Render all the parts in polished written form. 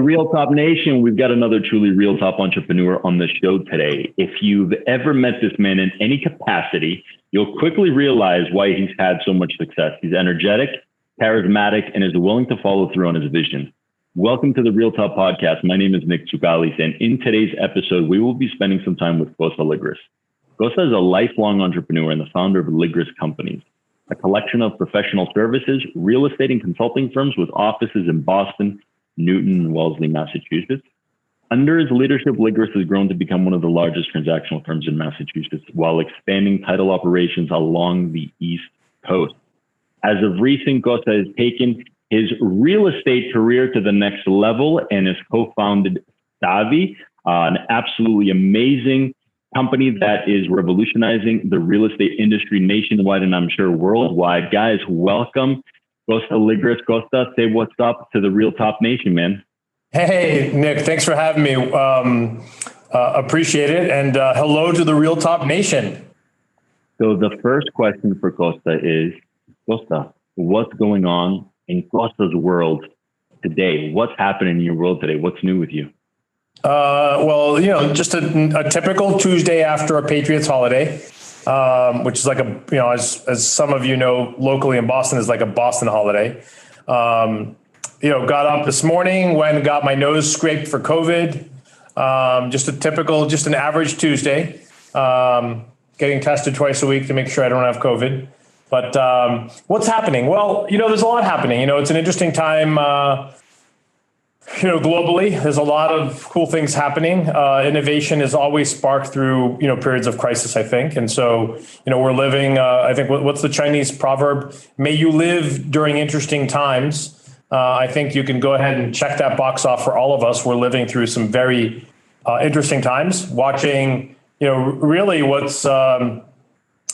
Realtop Nation, we've got another truly Realtop entrepreneur on the show today. If you've ever met this man in any capacity, you'll quickly realize why he's had so much success. He's energetic, charismatic, and is willing to follow through on his vision. Welcome to the Realtop Podcast. My name is Nikitas Tsoukales, and in today's episode, we will be spending some time with Kostas Ligris. Kostas is a lifelong entrepreneur and the founder of Ligris Companies, a collection of professional services, real estate and consulting firms with offices in Boston, Newton, and Wellesley, Massachusetts. Under his leadership, Ligris has grown to become one of the largest transactional firms in Massachusetts while expanding title operations along the East Coast. As of recent, Kostas has taken his real estate career to the next level and has co-founded Stvy, an absolutely amazing company that is revolutionizing the real estate industry nationwide and I'm sure worldwide. Guys, welcome. Kostas Ligris. Kostas, say what's up to the Realtop Nation, man. Hey, Nick, thanks for having me. Appreciate it. And hello to the Realtop Nation. So the first question for Kostas is, Kostas, what's going on in Kostas' world today? What's happening in your world today? What's new with you? Well, just a typical Tuesday after a Patriots holiday, which is like as some of you know, locally in Boston is like a Boston holiday. Got up this morning, went and got my nose scraped for COVID. Just an average Tuesday, getting tested twice a week to make sure I don't have COVID. But what's happening? Well, there's a lot happening. It's an interesting time, globally. There's a lot of cool things happening. Innovation is always sparked through, periods of crisis, I think. And so, we're living, I think, what's the Chinese proverb? May you live during interesting times. I think you can go ahead and check that box off for all of us. We're living through some very interesting times, watching, really what's,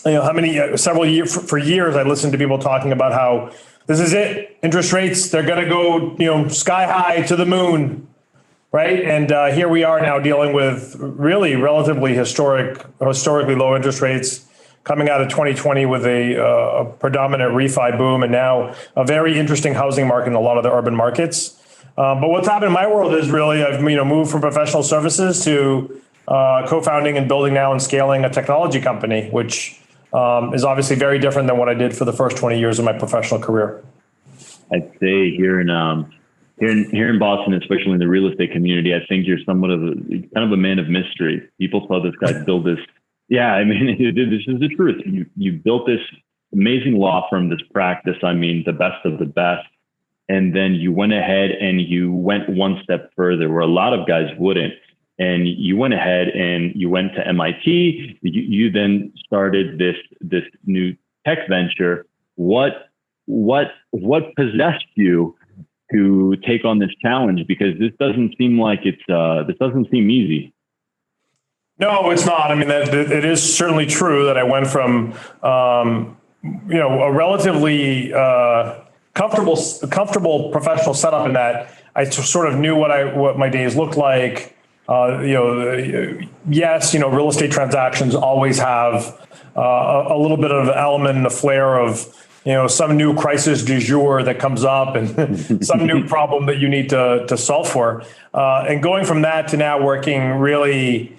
several years, for years, I listened to people talking about how this is it. Interest rates, they're going to go, sky high to the moon, right? And here we are now dealing with really relatively historically low interest rates coming out of 2020 with a predominant refi boom and now a very interesting housing market in a lot of the urban markets. But what's happened in my world is really I've moved from professional services to co-founding and building now and scaling a technology company, which is obviously very different than what I did for the first 20 years of my professional career. I'd say here in Boston, especially in the real estate community, I think you're somewhat of a man of mystery. People saw this guy build this. Yeah, I mean, this is the truth. You built this amazing law firm, this practice. I mean, the best of the best. And then you went ahead and you went one step further where a lot of guys wouldn't. And you went ahead and you went to MIT. You then started this new tech venture. What possessed you to take on this challenge? Because this doesn't seem like this doesn't seem easy. No, it's not. I mean, it is certainly true that I went from a relatively comfortable professional setup in that I sort of knew what my days looked like. Yes, real estate transactions always have a little bit of an element and a flair of, some new crisis du jour that comes up and some new problem that you need to solve for. And going from that to now working really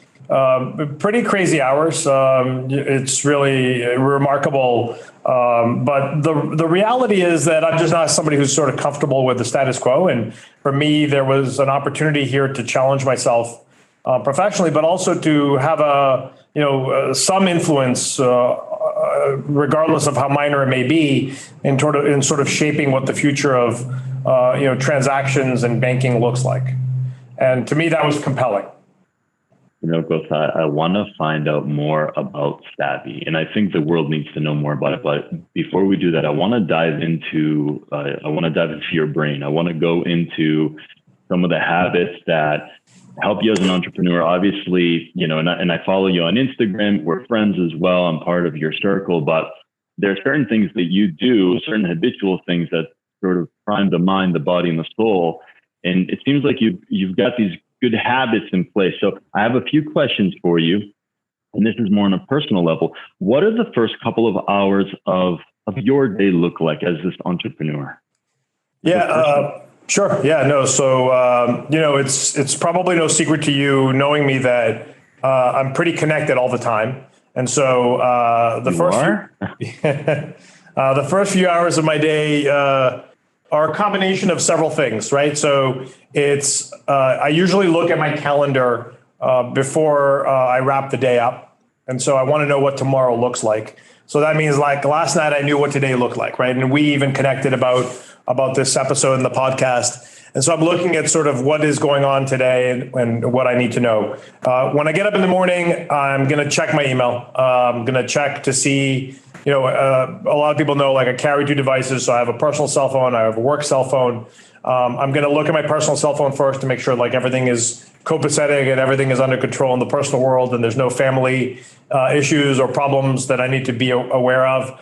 pretty crazy hours. It's really remarkable. But the reality is that I'm just not somebody who's sort of comfortable with the status quo. And for me, there was an opportunity here to challenge myself professionally, but also to have some influence, regardless of how minor it may be, in sort of shaping what the future of transactions and banking looks like. And to me, that was compelling. Kostas, I want to find out more about Stavvy, and I think the world needs to know more about it. But before we do that, I want to dive into your brain. I want to go into some of the habits that help you as an entrepreneur. Obviously, and I follow you on Instagram. We're friends as well. I'm part of your circle, but there are certain things that you do, certain habitual things that sort of prime the mind, the body, and the soul. And it seems like you've got these good habits in place. So I have a few questions for you, and this is more on a personal level. What are the first couple of hours of your day look like as this entrepreneur? Yeah. Sure. Yeah, no. So, it's probably no secret to you knowing me that I'm pretty connected all the time. And so You are? the first few hours of my day are a combination of several things, right? So I usually look at my calendar before I wrap the day up. And so I want to know what tomorrow looks like. So that means like last night I knew what today looked like, right? And we even connected about this episode in the podcast. And so I'm looking at sort of what is going on today and what I need to know. When I get up in the morning, I'm going to check my email. I'm going to check to see, a lot of people know like I carry two devices. So I have a personal cell phone. I have a work cell phone. I'm going to look at my personal cell phone first to make sure like everything is copacetic and everything is under control in the personal world and there's no family issues or problems that I need to be aware of.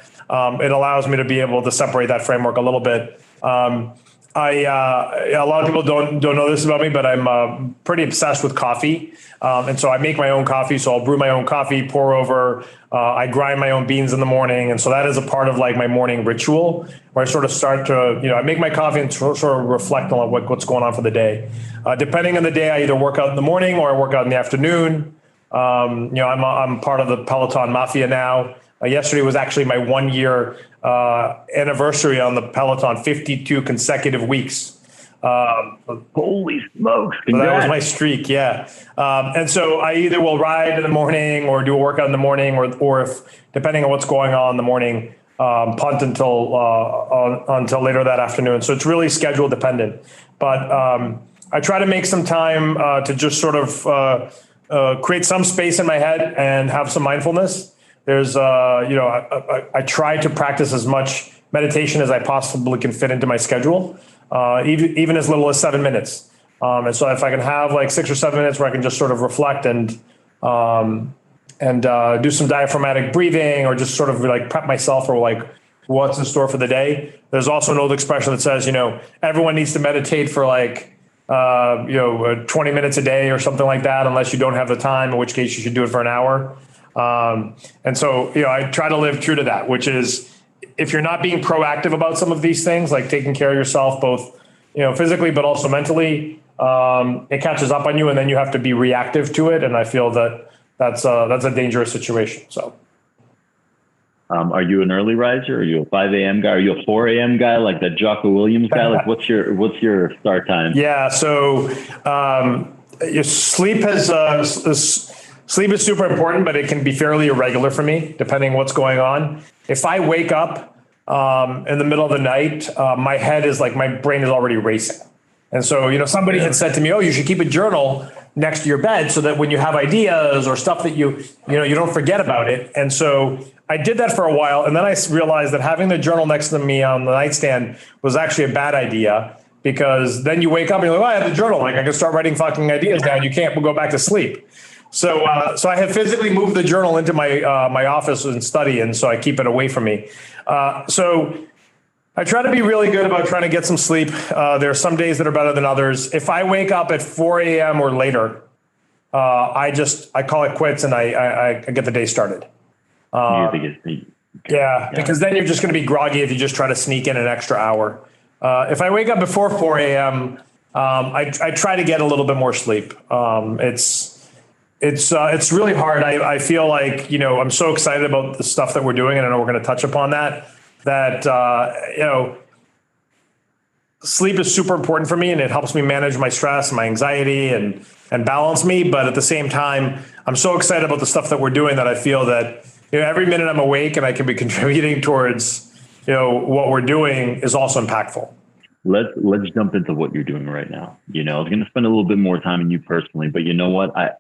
It allows me to be able to separate that framework a little bit. A lot of people don't know this about me, but I'm pretty obsessed with coffee. And so I make my own coffee. So I'll brew my own coffee, pour over, I grind my own beans in the morning. And so that is a part of like my morning ritual where I sort of start to, I make my coffee and sort of reflect on what's going on for the day. Depending on the day, I either work out in the morning or I work out in the afternoon. I'm part of the Peloton Mafia now. Yesterday was actually my 1 year anniversary on the Peloton, 52 consecutive weeks. Holy smokes. So that was my streak. Yeah. And so I either will ride in the morning or do a workout in the morning or if, depending on what's going on in the morning, punt until later that afternoon. So it's really schedule dependent, but I try to make some time to just sort of create some space in my head and have some mindfulness. There's, I try to practice as much meditation as I possibly can fit into my schedule, even as little as 7 minutes. And so if I can have like 6 or 7 minutes where I can just sort of reflect and do some diaphragmatic breathing or just sort of like prep myself for like what's in store for the day. There's also an old expression that says, everyone needs to meditate for like, 20 minutes a day or something like that, unless you don't have the time, in which case you should do it for an hour. And so, I try to live true to that, which is if you're not being proactive about some of these things, like taking care of yourself, both, physically, but also mentally, it catches up on you and then you have to be reactive to it. And I feel that that's a dangerous situation. So. Are you an early riser? Are you a 5 a.m. guy? Are you a 4 a.m. guy, like that Jocko Williams guy? Like what's your start time? Yeah. So, your sleep sleep is super important, but it can be fairly irregular for me, depending on what's going on. If I wake up in the middle of the night, my head is like, my brain is already racing. And so, somebody had said to me, oh, you should keep a journal next to your bed so that when you have ideas or stuff that you don't forget about it. And so I did that for a while. And then I realized that having the journal next to me on the nightstand was actually a bad idea, because then you wake up and you're like, oh, I have the journal. Like I can start writing fucking ideas down. You can't go back to sleep. So I have physically moved the journal into my office and study, and so I keep it away from me. So I try to be really good about trying to get some sleep. There are some days that are better than others. If I wake up at 4 a.m. or later, I call it quits and I get the day started. Yeah, because then you're just going to be groggy if you just try to sneak in an extra hour. If I wake up before 4 a.m., I try to get a little bit more sleep. It's really hard. I feel like, I'm so excited about the stuff that we're doing, and I know we're going to touch upon that sleep is super important for me, and it helps me manage my stress and my anxiety and balance me. But at the same time, I'm so excited about the stuff that we're doing that I feel that, every minute I'm awake and I can be contributing towards, what we're doing is also impactful. Let's jump into what you're doing right now. I was going to spend a little bit more time on you personally, but you know what? A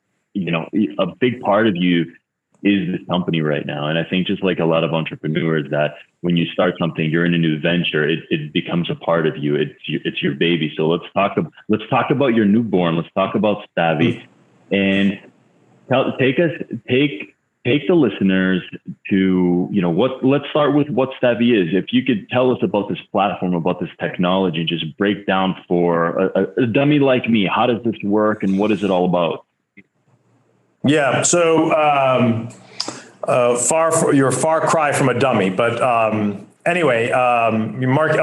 big part of you is this company right now. And I think just like a lot of entrepreneurs, that when you start something, you're in a new venture, it becomes a part of you. It's your baby. So let's talk about your newborn. Let's talk about Stavvy, and take the listeners to, let's start with what Stavvy is. If you could tell us about this platform, about this technology, just break down for a dummy like me, how does this work and what is it all about? Yeah. So, you're a far cry from a dummy, but, anyway, a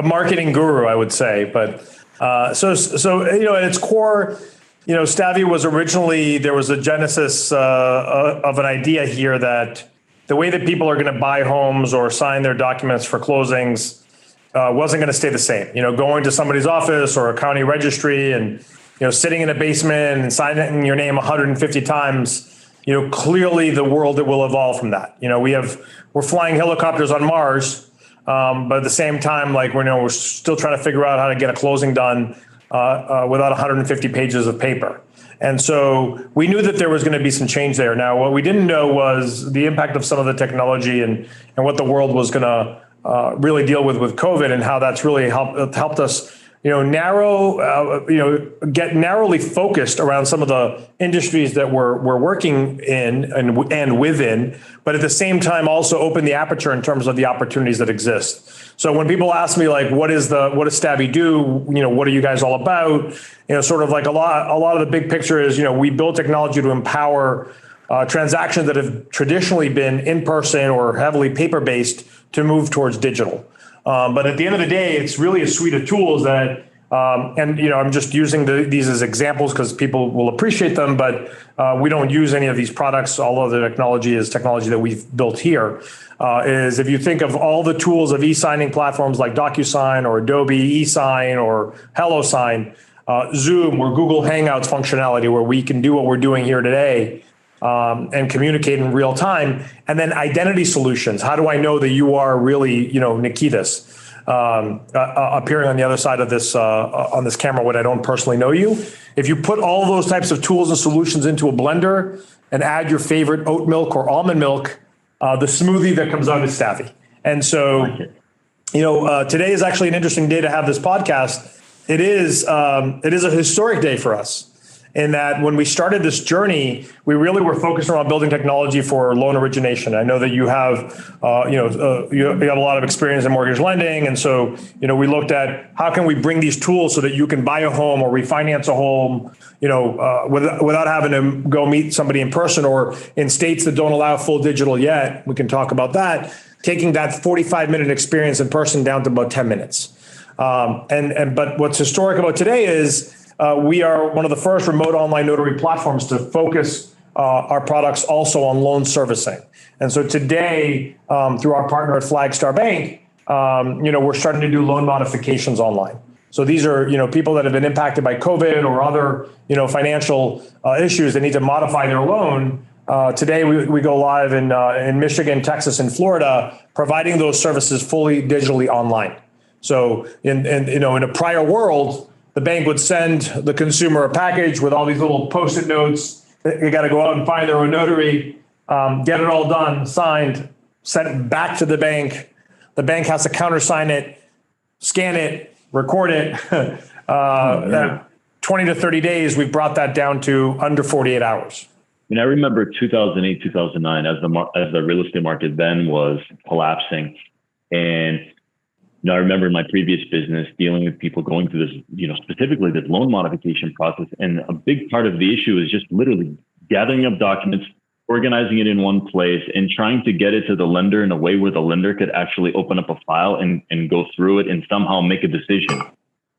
marketing guru, I would say, but, So at its core, Stvy was originally, there was a genesis of an idea here that the way that people are going to buy homes or sign their documents for closings wasn't going to stay the same. Going to somebody's office or a county registry and sitting in a basement and signing your name 150 times. Clearly the world that will evolve from that. We're flying helicopters on Mars, but at the same time, we're still trying to figure out how to get a closing done without 150 pages of paper. And so we knew that there was going to be some change there. Now, what we didn't know was the impact of some of the technology and what the world was going to really deal with COVID, and how that's really helped us get narrowly focused around some of the industries that we're working in and within, but at the same time also open the aperture in terms of the opportunities that exist. So when people ask me what does Stavvy do? What are you guys all about? Sort of like a lot of the big picture is, we build technology to empower transactions that have traditionally been in person or heavily paper-based to move towards digital. But at the end of the day, it's really a suite of tools that, I'm just using these as examples because people will appreciate them, but we don't use any of these products. All of the technology is technology that we've built here. Is if you think of all the tools of e-signing platforms like DocuSign or Adobe eSign or HelloSign, Zoom or Google Hangouts functionality where we can do what we're doing here today, and communicate in real time. And then identity solutions. How do I know that you are really, Nikitas, appearing on the other side of this, on this camera when I don't personally know you? If you put all those types of tools and solutions into a blender and add your favorite oat milk or almond milk, the smoothie that comes out is Stavvy. And so, today is actually an interesting day to have this podcast. It is a historic day for us, in that when we started this journey, we really were focused around building technology for loan origination. I know that you have, you have a lot of experience in mortgage lending. And so, we looked at how can we bring these tools so that you can buy a home or refinance a home, without having to go meet somebody in person, or in states that don't allow full digital yet. We can talk about that, taking that 45-minute experience in person down to about 10 minutes. But what's historic about today is, we are one of the first remote online notary platforms to focus our products also on loan servicing. And so today, through our partner at Flagstar Bank, we're starting to do loan modifications online. So these are, people that have been impacted by COVID or other, financial issues that need to modify their loan. Today, we go live in Michigan, Texas, and Florida, providing those services fully digitally online. So in a prior world, the bank would send the consumer a package with all these little Post-it notes. They got to go out and find their own notary, get it all done, signed, sent it back to the bank. The bank has to countersign it, scan it, record it. 20 to 30 days, we've brought that down to under 48 hours. I remember 2008, 2009, as the real estate market then was collapsing. And I remember in my previous business dealing with people going through this, specifically this loan modification process. And a big part of the issue is just literally gathering up documents, organizing it in one place, and trying to get it to the lender in a way where the lender could actually open up a file and go through it and somehow make a decision.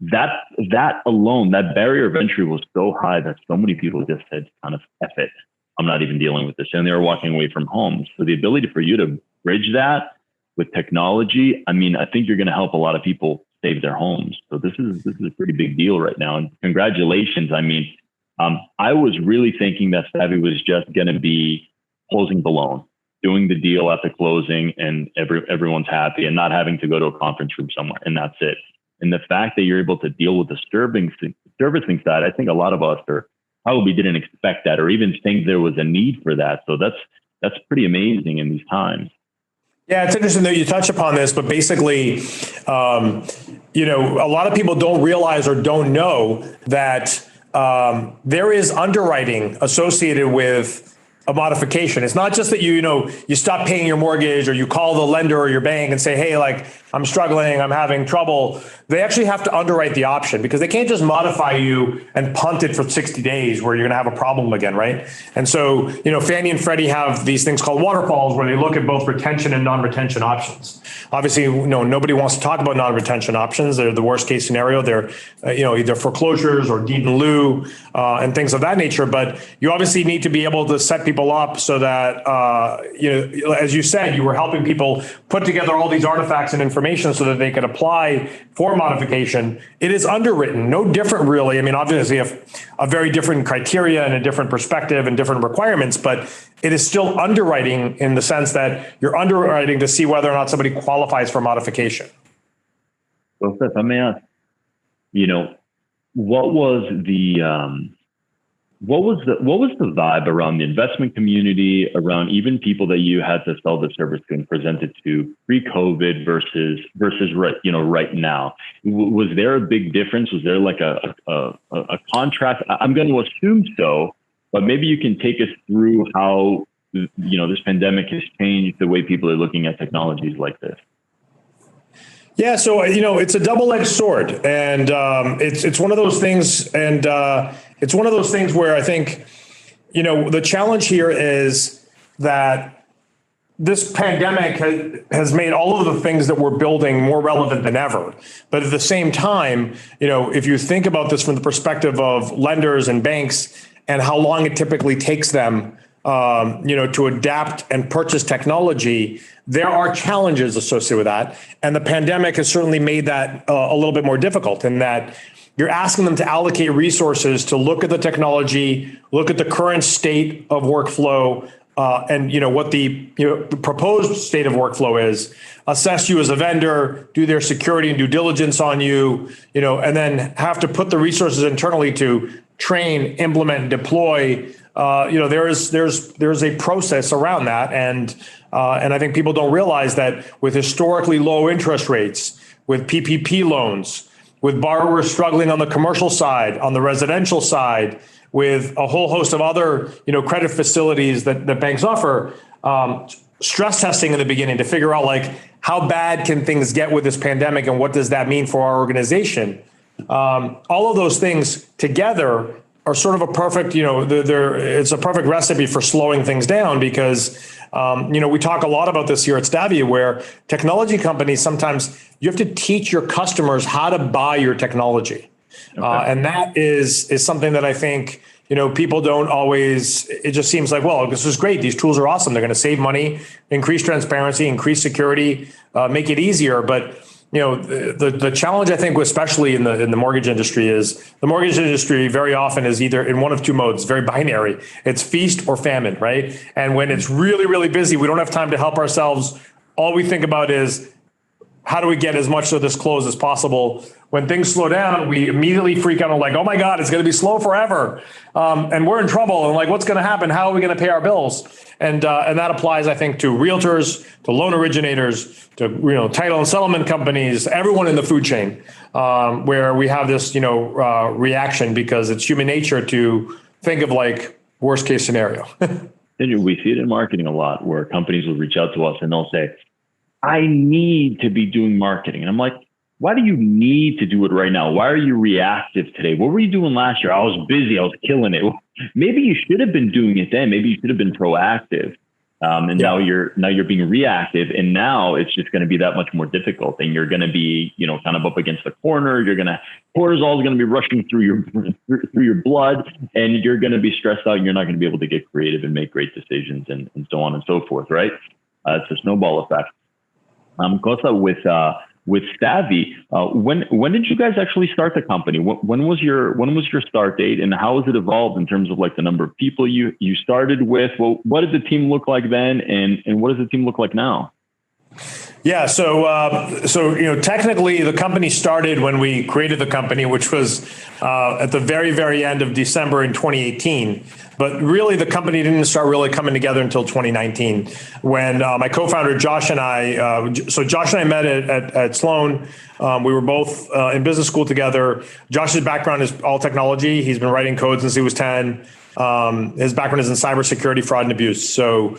That alone, that barrier of entry was so high that so many people just said, kind of, F it, I'm not even dealing with this. And they were walking away from homes. So the ability for you to bridge that with technology, I think you're going to help a lot of people save their homes. So this is a pretty big deal right now. And congratulations. I was really thinking that Stavvy was just going to be closing the loan, doing the deal at the closing, and everyone's happy and not having to go to a conference room somewhere, and that's it. And the fact that you're able to deal with the servicing side, I think a lot of us probably didn't expect that, or even think there was a need for that. So that's pretty amazing in these times. Yeah, it's interesting that you touch upon this, but basically, a lot of people don't realize or don't know that there is underwriting associated with a modification. It's not just that you stop paying your mortgage or you call the lender or your bank and say, hey, like, I'm struggling, I'm having trouble. They actually have to underwrite the option because they can't just modify you and punt it for 60 days where you're going to have a problem again, right? And so, Fannie and Freddie have these things called waterfalls where they look at both retention and non-retention options. Obviously, nobody wants to talk about non-retention options. They're the worst case scenario. They're, either foreclosures or deed in lieu and things of that nature. But you obviously need to be able to set people up so that, as you said, you were helping people put together all these artifacts and information so that they could apply for modification. It is underwritten, no different really. I mean, obviously a very different criteria and a different perspective and different requirements, but it is still underwriting in the sense that you're underwriting to see whether or not somebody qualifies for modification. Well, Seth, I may ask, what was the vibe around the investment community, around even people that you had to sell the service to and present it to pre-COVID versus right now? Was there a big difference? Was there like a contrast? I'm going to assume so, but maybe you can take us through how this pandemic has changed the way people are looking at technologies like this. Yeah, so it's a double-edged sword, and it's one of those things, and it's one of those things where I think the challenge here is that this pandemic has made all of the things that we're building more relevant than ever. But at the same time, if you think about this from the perspective of lenders and banks and how long it typically takes them to adapt and purchase technology, there are challenges associated with that. And the pandemic has certainly made that a little bit more difficult in that you're asking them to allocate resources to look at the technology, look at the current state of workflow, and what the proposed state of workflow is, assess you as a vendor, do their security and due diligence on you, and then have to put the resources internally to train, implement, deploy. There's a process around that, and I think people don't realize that with historically low interest rates, with PPP loans, with borrowers struggling on the commercial side, on the residential side, with a whole host of other credit facilities that banks offer, stress testing in the beginning to figure out like how bad can things get with this pandemic and what does that mean for our organization. All of those things together are sort of a perfect, it's a perfect recipe for slowing things down because, we talk a lot about this here at Stvy, where technology companies, sometimes you have to teach your customers how to buy your technology. Okay. And that is something that I think, people don't always, it just seems like, well, this is great. These tools are awesome. They're going to save money, increase transparency, increase security, make it easier. But the challenge, I think, especially in the mortgage industry, is the mortgage industry very often is either in one of two modes, very binary. It's feast or famine, right? And when it's really, really busy, we don't have time to help ourselves. All we think about is how do we get as much of this closed as possible? When things slow down, we immediately freak out and like, oh my God, it's going to be slow forever. And we're in trouble. And like, what's going to happen? How are we going to pay our bills? And that applies, I think, to realtors, to loan originators, to title and settlement companies, everyone in the food chain, where we have this reaction because it's human nature to think of like worst case scenario. And we see it in marketing a lot, where companies will reach out to us and they'll say, I need to be doing marketing. And I'm like, why do you need to do it right now? Why are you reactive today? What were you doing last year? I was busy. I was killing it. Maybe you should have been doing it then. Maybe you should have been proactive. Now you're being reactive, and now it's just going to be that much more difficult. And you're going to be, kind of up against the corner. Cortisol is going to be rushing through your blood, and you're going to be stressed out. And you're not going to be able to get creative and make great decisions, and so on and so forth. Right? It's a snowball effect. Kosta, with Stavvy, when did you guys actually start the company? When was your start date, and how has it evolved in terms of like the number of people you started with? Well, what did the team look like then, and what does the team look like now? Yeah, so technically the company started when we created the company, which was at the very, very end of December in 2018. But really, the company didn't start really coming together until 2019, when my co-founder Josh and I met at Sloan. We were both in business school together. Josh's background is all technology. He's been writing code since he was 10. His background is in cybersecurity, fraud, and abuse. So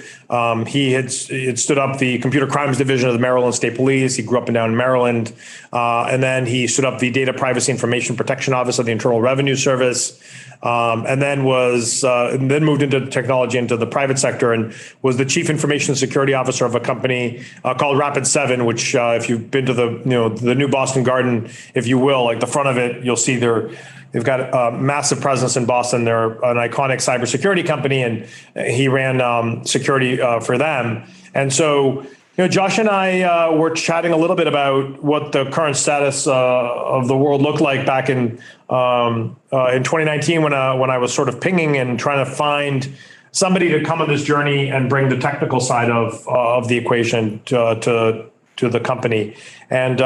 he had stood up the computer crimes division of the Maryland State Police. He grew up and down in Maryland. And then he stood up the Data Privacy Information Protection Office of the Internal Revenue Service. And then moved into technology, into the private sector, and was the chief information security officer of a company called Rapid7, which if you've been to the new Boston Garden, if you will, like the front of it, you'll see they've got a massive presence in Boston. They're an iconic cybersecurity company, and he ran security for them. And so, Josh and I were chatting a little bit about what the current status of the world looked like back in 2019 when I was sort of pinging and trying to find somebody to come on this journey and bring the technical side of the equation to the company. And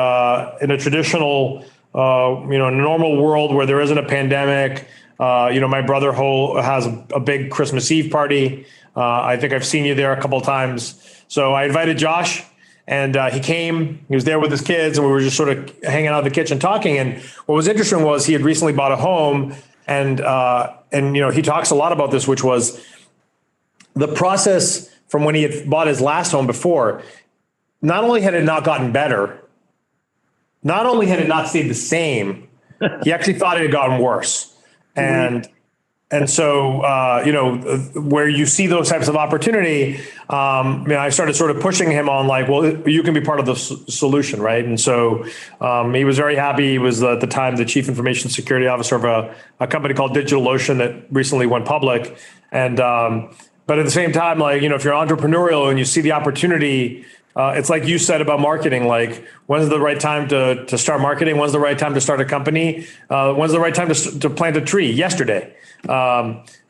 in a traditional, in a normal world where there isn't a pandemic, my brother has a big Christmas Eve party. I think I've seen you there a couple of times. So I invited Josh, and he came. He was there with his kids, and we were just sort of hanging out in the kitchen talking. And what was interesting was he had recently bought a home, and he talks a lot about this, which was the process from when he had bought his last home before. Not only had it not gotten better, not only had it not stayed the same, he actually thought it had gotten worse. And so, where you see those types of opportunity, I started sort of pushing him on like, well, you can be part of the solution, right? And so he was very happy. He was at the time the chief information security officer of a company called DigitalOcean that recently went public. And but at the same time, like, if you're entrepreneurial and you see the opportunity, it's like you said about marketing, like when's the right time to start marketing? When's the right time to start a company? When's the right time to plant a tree? Yesterday.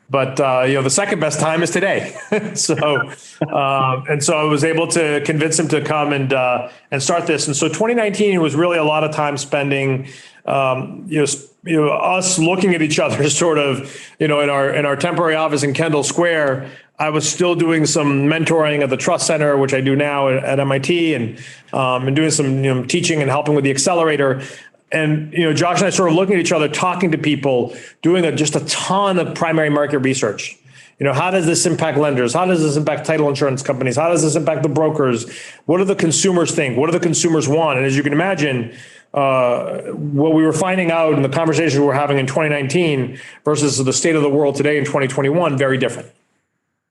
But the second best time is today. So I was able to convince him to come and start this. And so 2019 was really a lot of time spending, us looking at each other sort of, in our temporary office in Kendall Square. I was still doing some mentoring at the Trust Center, which I do now at MIT, and doing some teaching and helping with the accelerator. And Josh and I sort of looking at each other, talking to people, doing just a ton of primary market research. How does this impact lenders? How does this impact title insurance companies? How does this impact the brokers? What do the consumers think? What do the consumers want? And as you can imagine, what we were finding out in the conversations we were having in 2019 versus the state of the world today in 2021, very different.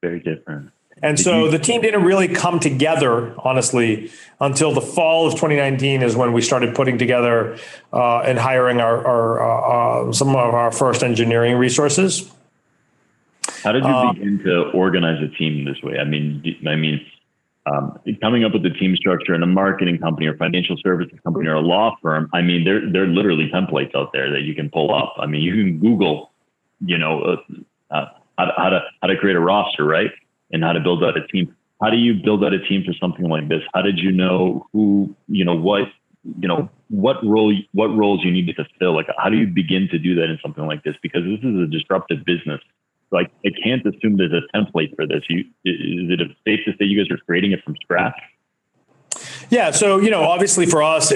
Very different. And so the team didn't really come together, honestly, until the fall of 2019 is when we started putting together and hiring our some of our first engineering resources. How did you begin to organize a team this way? I mean, coming up with the team structure in a marketing company or financial services company or a law firm, I mean, there are literally templates out there that you can pull up. I mean, you can Google, how to create a roster, right? And how to build out a team. How do you build out a team for something like this? How did you know what roles you needed to fill? Like, how do you begin to do that in something like this? Because this is a disruptive business. Like, I can't assume there's a template for this. Is it safe to say you guys are creating it from scratch? Yeah. So, obviously for us,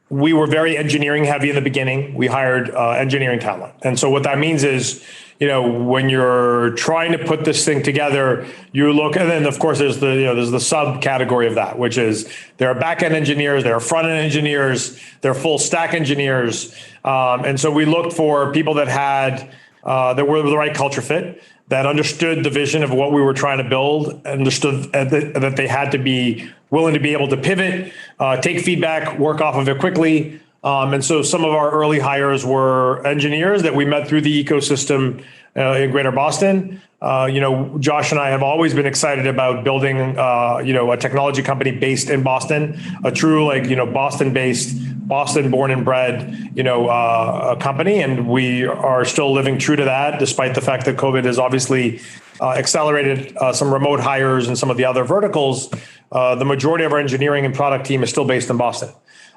we were very engineering heavy in the beginning. We hired engineering talent. And so what that means is, when you're trying to put this thing together, you look, and then of course there's the subcategory of that, which is there are back-end engineers, there are front-end engineers, there are full stack engineers. And so we looked for people that that were the right culture fit, that understood the vision of what we were trying to build, understood that they had to be willing to be able to pivot, take feedback, work off of it quickly. And so some of our early hires were engineers that we met through the ecosystem in Greater Boston. Josh and I have always been excited about building, a technology company based in Boston, a true Boston-based, Boston born and bred, a company. And we are still living true to that, despite the fact that COVID has obviously accelerated some remote hires and some of the other verticals. The majority of our engineering and product team is still based in Boston.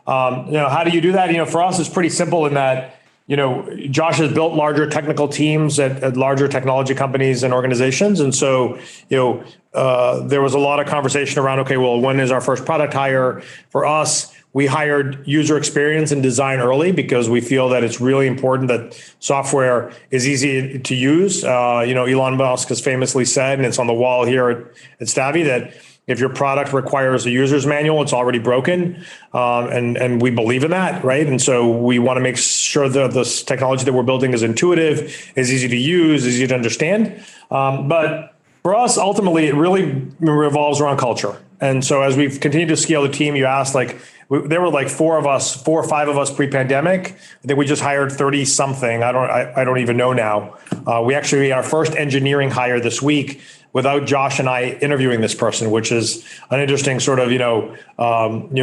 How do you do that? For us, it's pretty simple in that, Josh has built larger technical teams at larger technology companies and organizations. And so, there was a lot of conversation around, okay, well, when is our first product hire? For us, we hired user experience and design early because we feel that it's really important that software is easy to use. Elon Musk has famously said, and it's on the wall here at Stavvy, that if your product requires a user's manual, it's already broken. And we believe in that, right? And so we want to make sure that this technology that we're building is intuitive, is easy to use, easy to understand. But for us, ultimately, it really revolves around culture. And so as we've continued to scale the team, you asked, there were 4 or 5 of us pre-pandemic. I think we just hired 30 something. I don't even know now. We actually, our first engineering hire this week without Josh and I interviewing this person, which is an interesting sort of,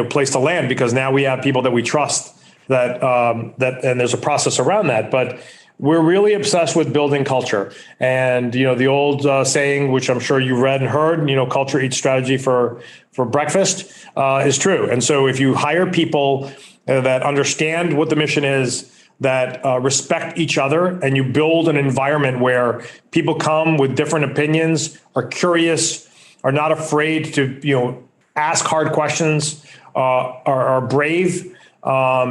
place to land, because now we have people that we trust that and there's a process around that. But we're really obsessed with building culture. And, the old saying, which I'm sure you've read and heard, culture eats strategy for breakfast, is true. And so if you hire people that understand what the mission is, that respect each other, and you build an environment where people come with different opinions, are curious, are not afraid to, ask hard questions, are brave,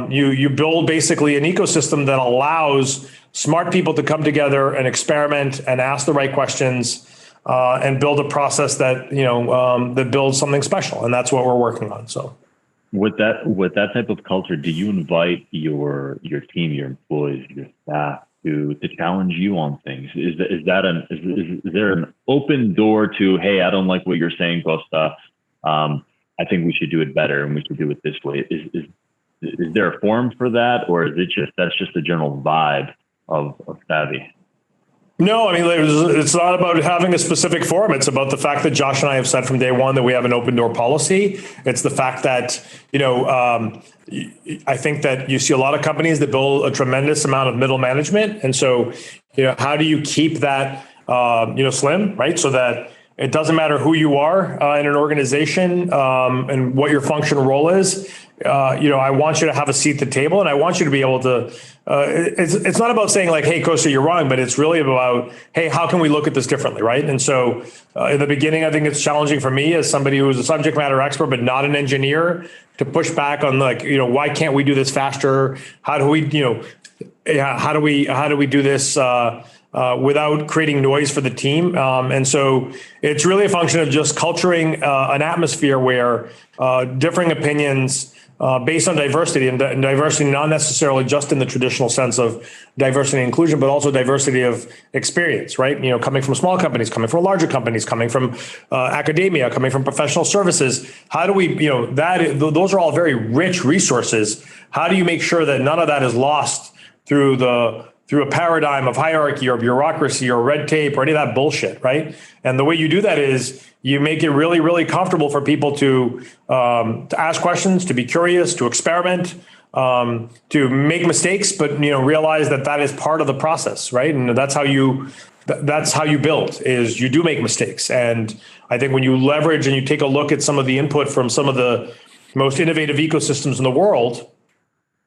you build basically an ecosystem that allows smart people to come together and experiment and ask the right questions, and build a process that, that builds something special. And that's what we're working on. So with that type of culture, do you invite your team, your employees, your staff to challenge you on things? Is there an open door to, hey, I don't like what you're saying, Costa. I think we should do it better and we should do it this way. Is there a forum for that, or is it that's just the general vibe of Stavvy? No, I mean, it's not about having a specific forum. It's about the fact that Josh and I have said from day one that we have an open door policy. It's the fact that, I think that you see a lot of companies that build a tremendous amount of middle management. And so, how do you keep that, slim, right? So that it doesn't matter who you are in an organization and what your functional role is. I want you to have a seat at the table, and I want you to be able to, it's not about saying hey, Costa, you're wrong, but it's really about, hey, how can we look at this differently, right? And so in the beginning, I think it's challenging for me as somebody who is a subject matter expert, but not an engineer, to push back on why can't we do this faster? How do we, how do we do this without creating noise for the team? And so it's really a function of just culturing an atmosphere where differing opinions based on diversity, and diversity not necessarily just in the traditional sense of diversity and inclusion, but also diversity of experience, right? Coming from small companies, coming from larger companies, coming from academia, coming from professional services. How do we, those are all very rich resources. How do you make sure that none of that is lost through a paradigm of hierarchy or bureaucracy or red tape or any of that bullshit, right? And the way you do that is you make it really, really comfortable for people to ask questions, to be curious, to experiment, to make mistakes, but realize that is part of the process, right? And that's how you build, is you do make mistakes. And I think when you leverage and you take a look at some of the input from some of the most innovative ecosystems in the world,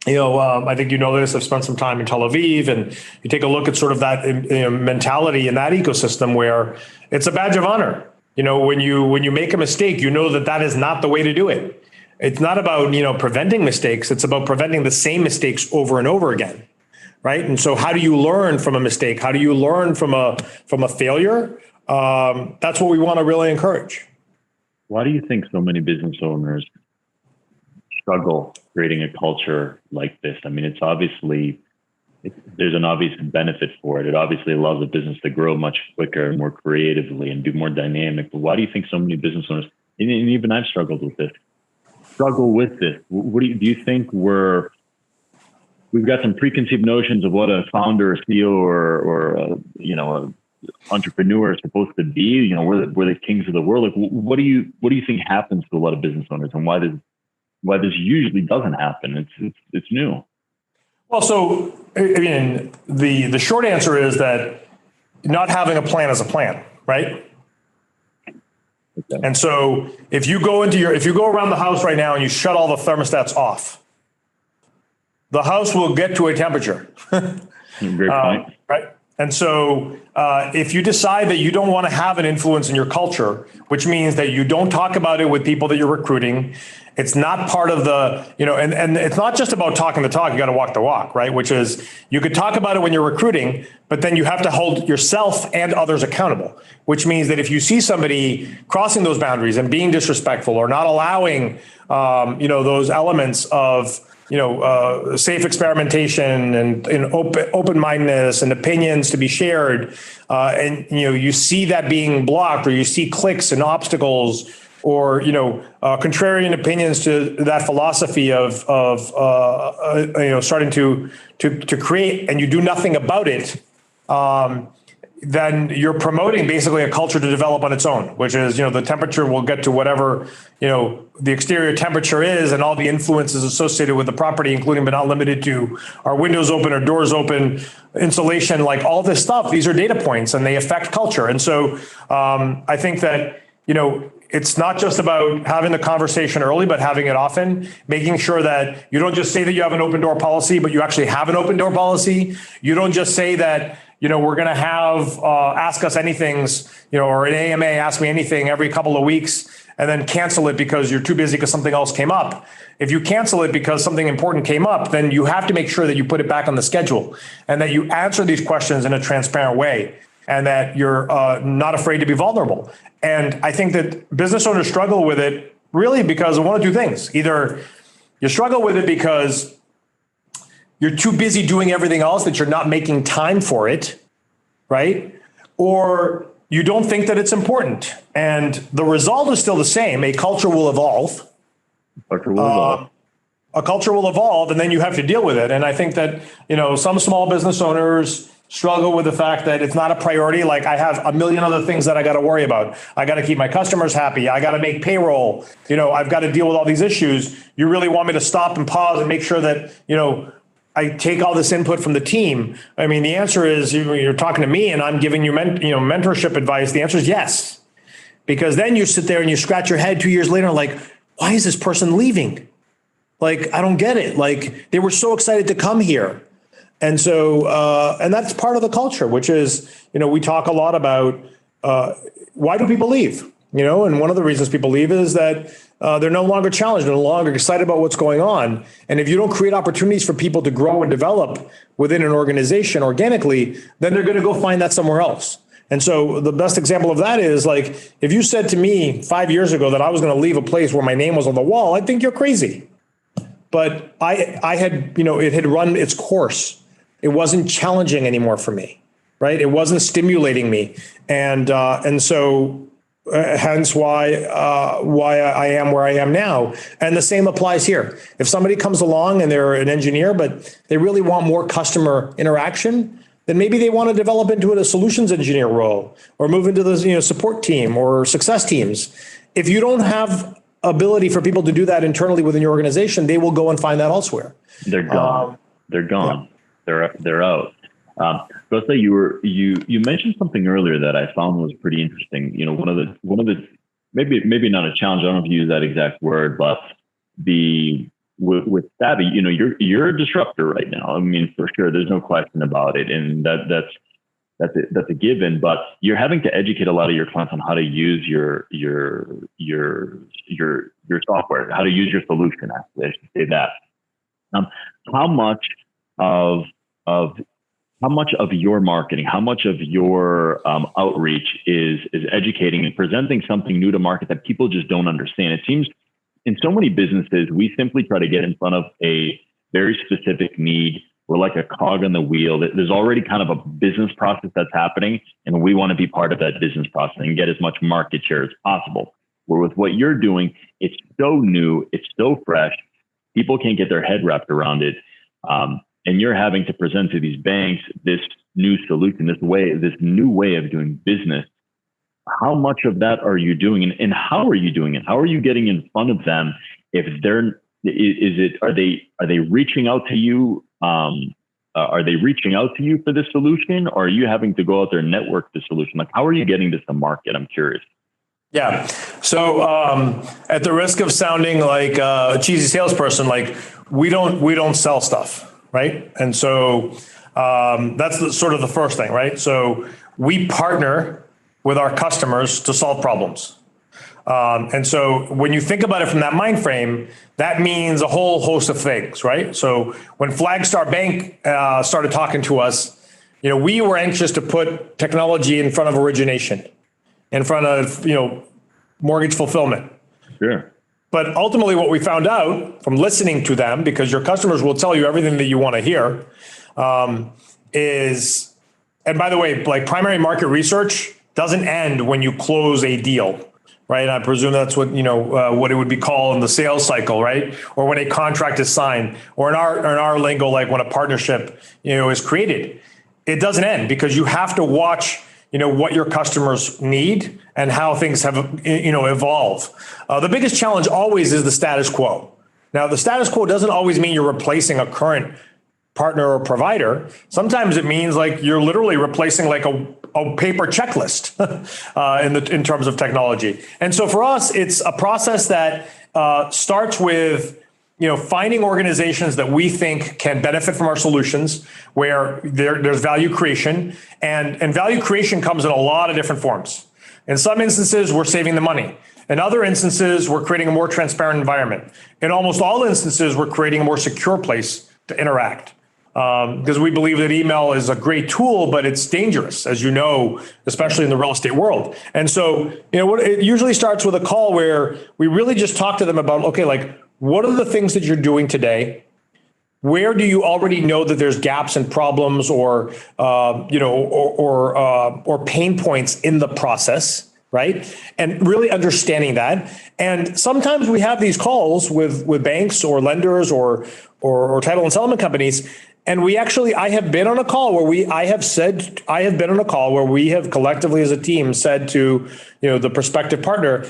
I think this. I've spent some time in Tel Aviv, and you take a look at sort of that mentality in that ecosystem where it's a badge of honor. When you make a mistake, that is not the way to do it. It's not about preventing mistakes. It's about preventing the same mistakes over and over again, right? And so, how do you learn from a mistake? How do you learn from a failure? That's what we want to really encourage. Why do you think so many business owners struggle creating a culture like this? I mean, there's an obvious benefit for it. It obviously allows the business to grow much quicker, more creatively, and be more dynamic. But why do you think so many business owners, and even I've struggle with this? What do you think we've got some preconceived notions of what a founder, a CEO, or a entrepreneur is supposed to be? We're the kings of the world. What do you think happens to a lot of business owners, and why this usually doesn't happen? It's new. Well, so the short answer is that not having a plan is a plan, right? Okay. And so if you go around the house right now and you shut all the thermostats off, the house will get to a temperature. Great point. Right. And so if you decide that you don't want to have an influence in your culture, which means that you don't talk about it with people that you're recruiting, it's not part of the, and it's not just about talking the talk, you got to walk the walk, right? Which is you could talk about it when you're recruiting, but then you have to hold yourself and others accountable, which means that if you see somebody crossing those boundaries and being disrespectful or not allowing, those elements of, safe experimentation and open-mindedness and opinions to be shared, and you see that being blocked, or you see cliques and obstacles, or contrarian opinions to that philosophy of starting to create, and you do nothing about it, then you're promoting basically a culture to develop on its own, which is, the temperature will get to whatever, the exterior temperature is, and all the influences associated with the property, including but not limited to are windows open or doors open, insulation, like all this stuff. These are data points and they affect culture. And so I think that, it's not just about having the conversation early, but having it often, making sure that you don't just say that you have an open door policy, but you actually have an open door policy. You don't just say that, we're going to have ask us anythings, or an AMA, ask me anything every couple of weeks, and then cancel it because you're too busy because something else came up. If you cancel it because something important came up, then you have to make sure that you put it back on the schedule and that you answer these questions in a transparent way, and that you're not afraid to be vulnerable. And I think that business owners struggle with it really because of one of two things. Either you struggle with it because you're too busy doing everything else that you're not making time for it, right? Or you don't think that it's important. And the result is still the same. A culture will evolve. A culture will evolve, and then you have to deal with it. And I think that, some small business owners struggle with the fact that it's not a priority. Like, I have a million other things that I got to worry about. I got to keep my customers happy. I got to make payroll. I've got to deal with all these issues. You really want me to stop and pause and make sure that, I take all this input from the team? I mean, the answer is, you're talking to me and I'm giving you, mentorship advice. The answer is yes. Because then you sit there and you scratch your head 2 years later, like, why is this person leaving? Like, I don't get it. Like, they were so excited to come here. And so, and that's part of the culture, which is, we talk a lot about why do people leave? And one of the reasons people leave is that they're no longer challenged, they're no longer excited about what's going on. And if you don't create opportunities for people to grow and develop within an organization organically, then they're going to go find that somewhere else. And so the best example of that is, like, if you said to me 5 years ago that I was going to leave a place where my name was on the wall, I'd think you're crazy. But I had, it had run its course. It wasn't challenging anymore for me, right? It wasn't stimulating me. And so hence why I am where I am now. And the same applies here. If somebody comes along and they're an engineer, but they really want more customer interaction, then maybe they want to develop into a solutions engineer role, or move into the support team or success teams. If you don't have ability for people to do that internally within your organization, they will go and find that elsewhere. They're gone. They're gone. Yeah. They're out. Kosta, you mentioned something earlier that I found was pretty interesting. One of the maybe not a challenge. I don't know if you use that exact word, but with Stavvy, you're a disruptor right now. I mean, for sure, there's no question about it, and that's a given. But you're having to educate a lot of your clients on how to use your software, how to use your solution. Actually, I should say that. How much of your marketing, how much of your outreach is educating and presenting something new to market that people just don't understand? It seems in so many businesses, we simply try to get in front of a very specific need. We're like a cog on the wheel. There's already kind of a business process that's happening, and we want to be part of that business process and get as much market share as possible. Where with what you're doing, it's so new, it's so fresh, people can't get their head wrapped around it. And you're having to present to these banks this new solution, this new way of doing business. How much of that are you doing, and how are you doing it? How are you getting in front of them? If are they reaching out to you? Are they reaching out to you for this solution, or are you having to go out there and network the solution? Like, how are you getting this to market? I'm curious. Yeah. So at the risk of sounding like a cheesy salesperson, like we don't sell stuff. right? And so that's sort of the first thing, right? So we partner with our customers to solve problems. And so when you think about it from that mind frame, that means a whole host of things, right? So when Flagstar Bank started talking to us, we were anxious to put technology in front of origination, in front of, mortgage fulfillment. Sure. But ultimately what we found out from listening to them, because your customers will tell you everything that you want to hear, is, and by the way, like primary market research doesn't end when you close a deal. Right. And I presume that's what, what it would be called in the sales cycle, right? Or when a contract is signed, or in our lingo, like when a partnership, is created. It doesn't end, because you have to watch, what your customers need and how things have, evolve. The biggest challenge always is the status quo. Now, the status quo doesn't always mean you're replacing a current partner or provider. Sometimes it means like you're literally replacing like a paper checklist in terms of technology. And so for us, it's a process that starts with finding organizations that we think can benefit from our solutions, where there's value creation, and value creation comes in a lot of different forms. In some instances, we're saving the money. In other instances, we're creating a more transparent environment. In almost all instances, we're creating a more secure place to interact. Because we believe that email is a great tool, but it's dangerous, as you know, especially in the real estate world. And so, it usually starts with a call where we really just talk to them about, okay, like, what are the things that you're doing today? Where do you already know that there's gaps and problems or pain points in the process, right? And really understanding that. And sometimes we have these calls with banks or lenders or title and settlement companies. And I have been on a call where we have collectively as a team said to, the prospective partner,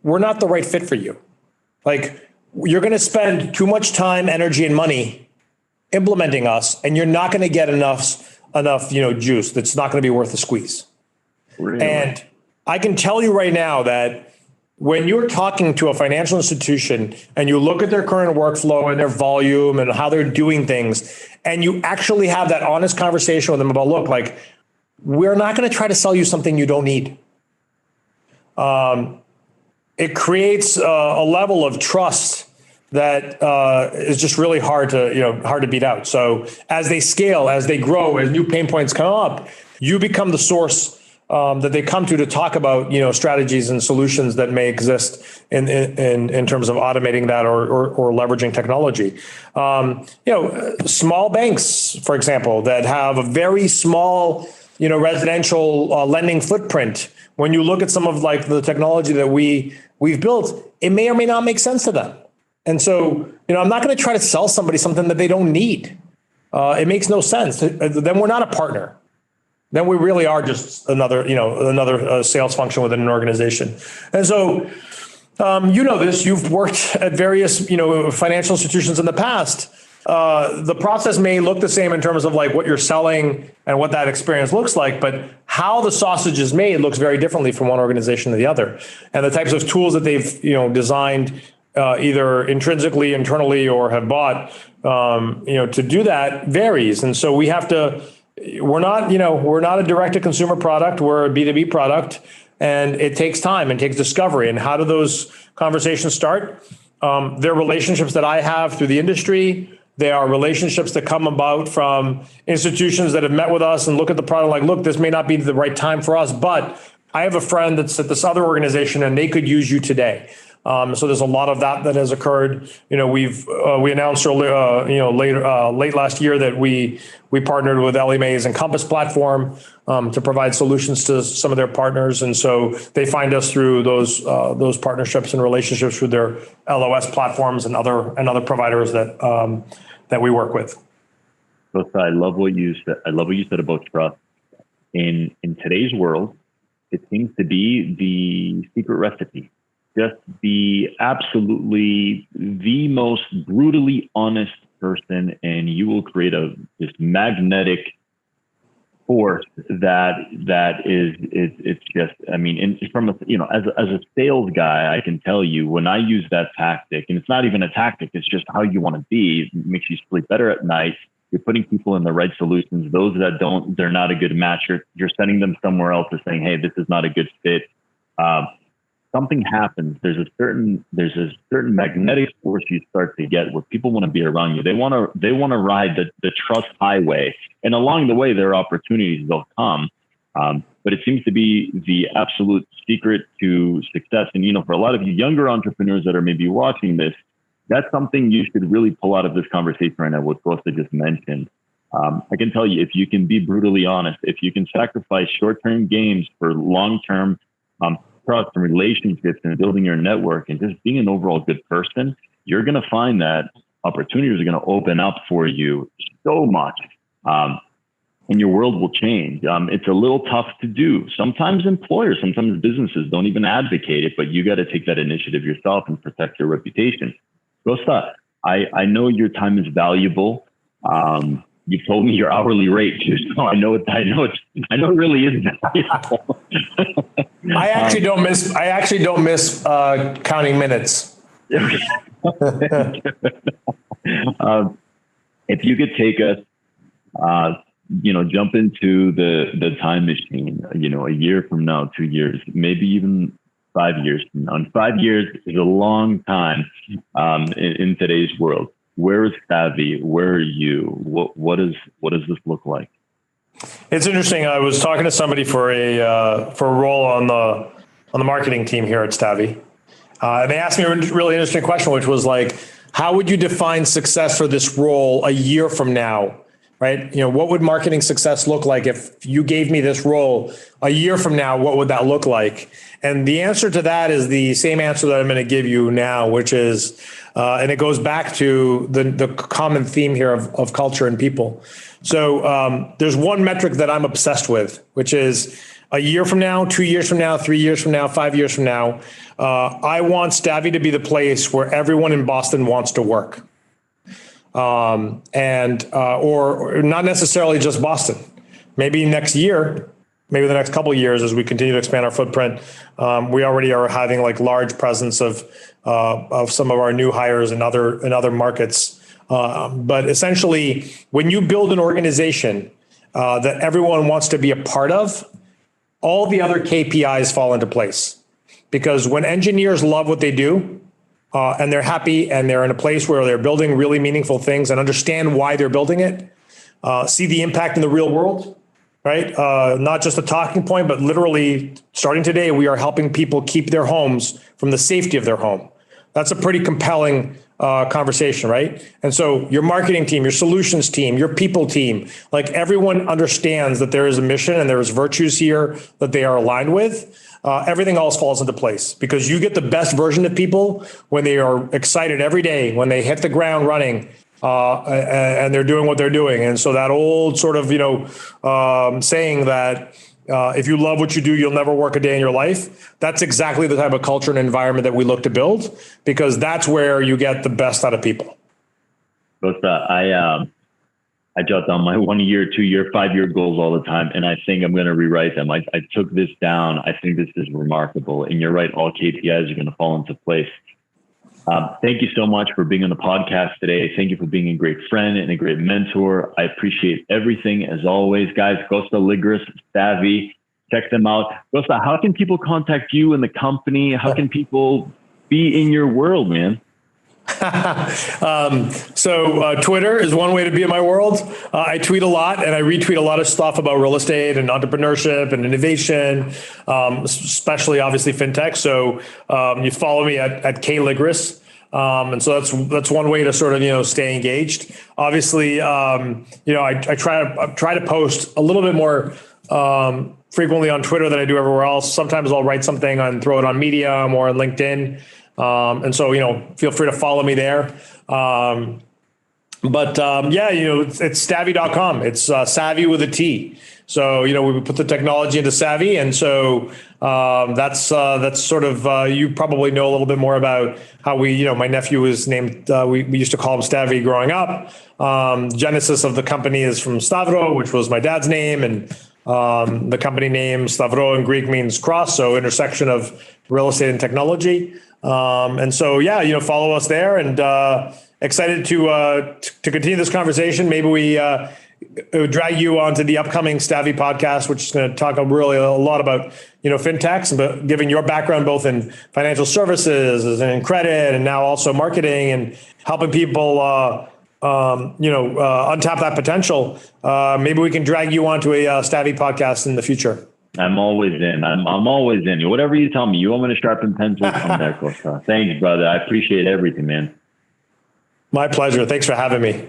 we're not the right fit for you. Like, you're going to spend too much time, energy, and money implementing us, and you're not going to get enough, juice. That's not going to be worth the squeeze. Really? And I can tell you right now that when you're talking to a financial institution and you look at their current workflow and their volume and how they're doing things, and you actually have that honest conversation with them about, look, like, we're not going to try to sell you something you don't need. It creates a level of trust that is just really hard to beat out. So as they scale, as they grow, as new pain points come up, you become the source that they come to talk about, strategies and solutions that may exist in terms of automating that or leveraging technology. Small banks, for example, that have a very small, residential lending footprint. When you look at some of like the technology that we've built, it may or may not make sense to them. And so, I'm not going to try to sell somebody something that they don't need. It makes no sense. Then we're not a partner. Then we really are just another sales function within an organization. And so, this, you've worked at various, financial institutions in the past. The process may look the same in terms of like what you're selling and what that experience looks like, but how the sausage is made looks very differently from one organization to the other. And the types of tools that they've, designed either intrinsically, internally, or have bought, to do that varies. And so we're not a direct to consumer product. We're a B2B product, and it takes time and takes discovery. And how do those conversations start? They're relationships that I have through the industry. They are relationships that come about from institutions that have met with us and look at the product like, look, this may not be the right time for us, but I have a friend that's at this other organization and they could use you today. So there's a lot of that has occurred. We announced late last year that we partnered with Ellie Mae's Encompass platform to provide solutions to some of their partners, and so they find us through those partnerships and relationships with their LOS platforms and other providers that we work with. Kostas, I love what you said. I love what you said about trust. In today's world, it seems to be the secret recipe. Just be absolutely the most brutally honest person, and you will create this magnetic force that is it's just, I mean, from a, as a sales guy, I can tell you when I use that tactic, and it's not even a tactic, it's just how you want to be. It makes you sleep better at night. You're putting people in the right solutions. Those that don't, they're not a good match. You're sending them somewhere else, or saying, hey, this is not a good fit. Something happens. There's a certain magnetic force you start to get where people want to be around you. They want to ride the trust highway, and along the way, there are opportunities. They'll come, but it seems to be the absolute secret to success. And for a lot of you younger entrepreneurs that are maybe watching this, that's something you should really pull out of this conversation right now. What Kostas just mentioned. I can tell you, if you can be brutally honest, if you can sacrifice short-term gains for long-term trust and relationships and building your network and just being an overall good person, you're going to find that opportunities are going to open up for you so much. And your world will change. It's a little tough to do. Sometimes employers, sometimes businesses don't even advocate it, but you got to take that initiative yourself and protect your reputation. Kostas, I know your time is valuable. You've told me your hourly rate too, so I know it really is valuable. I actually don't miss counting minutes. If you could take us, jump into the time machine, a year from now, 2 years, maybe even 5 years from now. And 5 years is a long time in today's world. Where is Stvy? Where are you? What does this look like? It's interesting. I was talking to somebody for a role on the marketing team here at Stvy. And they asked me a really interesting question, which was like, how would you define success for this role a year from now? Right? What would marketing success look like if you gave me this role a year from now? What would that look like? And the answer to that is the same answer that I'm going to give you now, which is, and it goes back to the common theme here of culture and people. So there's one metric that I'm obsessed with, which is a year from now, 2 years from now, 3 years from now, 5 years from now. I want Stvy to be the place where everyone in Boston wants to work. Or not necessarily just Boston. Maybe next year, maybe the next couple of years, as we continue to expand our footprint, we already are having like large presence of some of our new hires in other markets. But essentially, when you build an organization that everyone wants to be a part of, all the other KPIs fall into place. Because when engineers love what they do, and they're happy and they're in a place where they're building really meaningful things and understand why they're building it, see the impact in the real world, right? Not just a talking point, but literally starting today, we are helping people keep their homes from the safety of their home. That's a pretty compelling conversation, right? And so your marketing team, your solutions team, your people team, like everyone understands that there is a mission and there is virtues here that they are aligned with. Everything else falls into place because you get the best version of people when they are excited every day, when they hit the ground running, and they're doing what they're doing. And so that old sort of, saying that if you love what you do, you'll never work a day in your life. That's exactly the type of culture and environment that we look to build, because that's where you get the best out of people. I jot down my 1 year, 2 year, 5 year goals all the time. And I think I'm going to rewrite them. I took this down. I think this is remarkable. And you're right. All KPIs are going to fall into place. Thank you so much for being on the podcast today. Thank you for being a great friend and a great mentor. I appreciate everything as always, guys. Kostas Ligris, Stvy, check them out. Kostas, how can people contact you and the company? How can people be in your world, man? So Twitter is one way to be in my world. I tweet a lot and I retweet a lot of stuff about real estate and entrepreneurship and innovation, especially obviously fintech. So you follow me at K Ligris. And so that's one way to sort of, stay engaged. Obviously, I try to post a little bit more frequently on Twitter than I do everywhere else. Sometimes I'll write something and throw it on Medium or on LinkedIn. And so, feel free to follow me there. But it's Stvy.com. It's Savvy with a T. So, we put the technology into Stvy. And so that's sort of, you probably know a little bit more about how my nephew was named, we used to call him Stavvy growing up. Genesis of the company is from Stavro, which was my dad's name. And the company name Stavro in Greek means cross. So intersection of real estate and technology. And so, follow us there, and excited to continue this conversation. Maybe we drag you onto the upcoming Stavvy podcast, which is going to talk really a lot about, fintechs, but giving your background both in financial services and in credit, and now also marketing, and helping people, untap that potential. Maybe we can drag you onto a Stavvy podcast in the future. I'm always in. I'm always in. Whatever you tell me. You want me to sharpen pencils? Come back, Kostas. Thanks, brother. I appreciate everything, man. My pleasure. Thanks for having me.